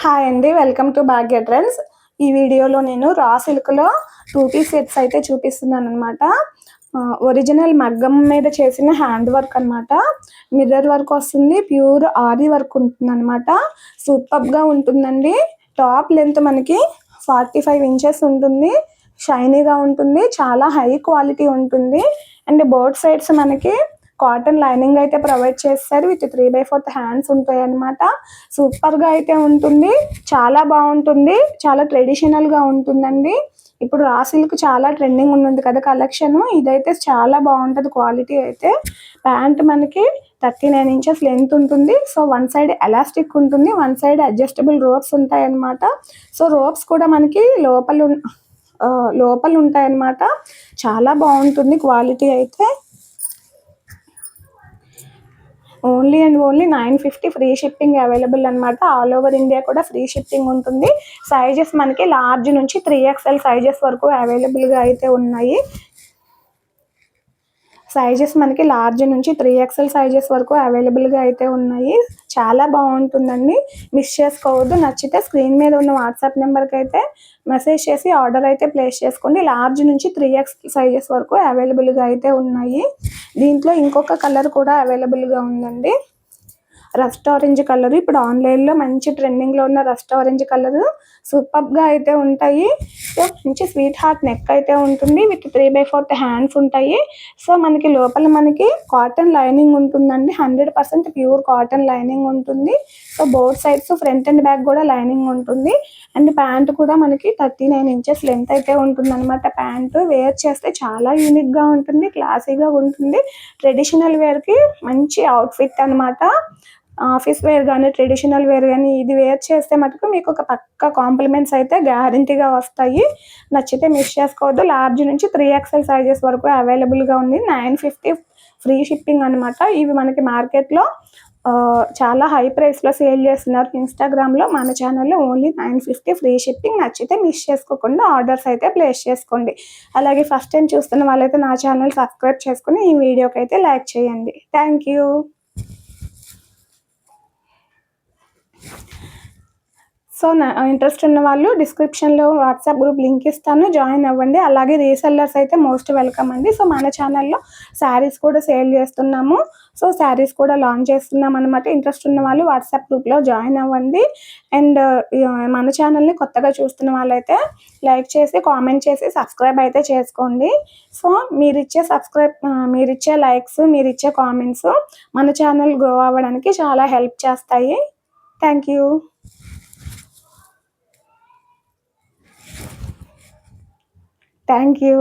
Hi అండి, welcome to Bhagya trends. ఈ వీడియోలో నేను రా సిల్క్లో 2 పీస్ సెట్స్ అయితే చూపిస్తున్నాను అనమాట. ఒరిజినల్ మగ్గం మీద చేసిన హ్యాండ్ వర్క్ అనమాట. మిర్రర్ వర్క్ వస్తుంది, ప్యూర్ ఆరి వర్క్ ఉంటుంది అనమాట. సూపర్గా ఉంటుందండి. టాప్ లెంత్ మనకి 45 ఇంచెస్ ఉంటుంది. షైనీగా ఉంటుంది, చాలా హై క్వాలిటీ ఉంటుంది. అండ్ బోత్ సైడ్స్ మనకి కాటన్ లైనింగ్ అయితే ప్రొవైడ్ చేస్తారు. విత్ 3/4 హ్యాండ్స్ ఉంటాయి అనమాట. సూపర్గా అయితే ఉంటుంది, చాలా బాగుంటుంది, చాలా ట్రెడిషనల్గా ఉంటుందండి. ఇప్పుడు రా సిల్క్ చాలా ట్రెండింగ్ ఉంది కదా కలెక్షన్. ఇదైతే చాలా బాగుంటుంది క్వాలిటీ అయితే. ప్యాంట్ మనకి 39 ఇంచెస్ లెంత్ ఉంటుంది. సో వన్ సైడ్ ఎలాస్టిక్ ఉంటుంది, వన్ సైడ్ అడ్జస్టబుల్ రోప్స్ ఉంటాయి అన్నమాట. సో రోప్స్ కూడా మనకి లోపల ఉంటాయన్నమాట. చాలా బాగుంటుంది క్వాలిటీ అయితే. Only and only 950 free shipping available అనమాట. ఆల్ ఓవర్ ఇండియా కూడా ఫ్రీ షిప్పింగ్ ఉంటుంది. సైజెస్ మనకి లార్జ్ నుంచి 3XL సైజెస్ వరకు అవైలబుల్గా అయితే ఉన్నాయి. సైజెస్ మనకి లార్జ్ నుంచి 3XL సైజెస్ వరకు అవైలబుల్గా అయితే ఉన్నాయి. చాలా బాగుంటుందండి, మిస్ చేసుకోవద్దు. నచ్చితే స్క్రీన్ మీద ఉన్న వాట్సాప్ నెంబర్కి అయితే మెసేజ్ చేసి ఆర్డర్ అయితే ప్లేస్ చేసుకోండి. లార్జ్ నుంచి 3XL సైజెస్ వరకు అవైలబుల్గా అయితే ఉన్నాయి. దీంట్లో ఇంకొక కలర్ కూడా అవైలబుల్గా ఉందండి, రస్ట్ ఆరెంజ్ కలర్. ఇప్పుడు ఆన్లైన్లో మంచి ట్రెండింగ్లో ఉన్న రస్ట్ ఆరెంజ్ కలర్ సూపర్గా అయితే ఉంటాయి. సో మంచి స్వీట్ హార్ట్ నెక్ అయితే ఉంటుంది. విత్ 3/4 హ్యాండ్స్ ఉంటాయి. సో మనకి లోపల మనకి కాటన్ లైనింగ్ ఉంటుందండి. 100% ప్యూర్ కాటన్ లైనింగ్ ఉంటుంది. So both sides front and back కూడా లైనింగ్ ఉంటుంది. అండ్ ప్యాంట్ కూడా మనకి 39 ఇంచెస్ లెంత్ అయితే ఉంటుంది అనమాట. ప్యాంట్ వేర్ చేస్తే చాలా యూనిక్గా ఉంటుంది, క్లాసీగా ఉంటుంది. ట్రెడిషనల్ వేర్కి మంచి అవుట్ఫిట్ అనమాట. ఆఫీస్ వేర్ కానీ ట్రెడిషనల్ వేర్ కానీ ఇది వేర్ చేస్తే మటుకు మీకు ఒక పక్క కాంప్లిమెంట్స్ అయితే గ్యారంటీగా వస్తాయి. నచ్చితే మిస్ చేసుకోవద్దు. లార్జ్ నుంచి 3XL సైజెస్ వరకు అవైలబుల్గా ఉంది. 950 ఫ్రీ షిప్పింగ్ అనమాట. ఇవి మనకి మార్కెట్లో చాలా హై ప్రైస్లో సేల్ చేస్తున్నారు ఇన్స్టాగ్రామ్లో. మన ఛానల్లో ఓన్లీ 950 ఫ్రీ షిప్పింగ్. నచ్చితే మిస్ చేసుకోకుండా ఆర్డర్స్ అయితే ప్లేస్ చేసుకోండి. అలాగే ఫస్ట్ టైం చూస్తున్న వాళ్ళైతే నా ఛానల్ సబ్స్క్రైబ్ చేసుకుని ఈ వీడియోకి అయితే లైక్ చేయండి. Thank you. సో ఇంట్రెస్ట్ ఉన్న వాళ్ళు డిస్క్రిప్షన్లో వాట్సాప్ గ్రూప్ లింక్ ఇస్తాను, జాయిన్ అవ్వండి. అలాగే రీసెల్లర్స్ అయితే మోస్ట్ వెల్కమ్ అండి. సో మన ఛానల్లో శారీస్ కూడా సేల్ చేస్తున్నాము. సో శారీస్ కూడా లాంచ్ చేస్తున్నాం అనమాట. ఇంట్రెస్ట్ ఉన్న వాళ్ళు వాట్సాప్ గ్రూప్లో జాయిన్ అవ్వండి. అండ్ మన ఛానల్ని కొత్తగా చూస్తున్న వాళ్ళైతే లైక్ చేసి కామెంట్ చేసి సబ్స్క్రైబ్ అయితే చేసుకోండి. సో మీరిచ్చే లైక్స్, మీరిచ్చే కామెంట్స్ మన ఛానల్ గ్రో అవ్వడానికి చాలా హెల్ప్ చేస్తాయి. Thank you. Thank you.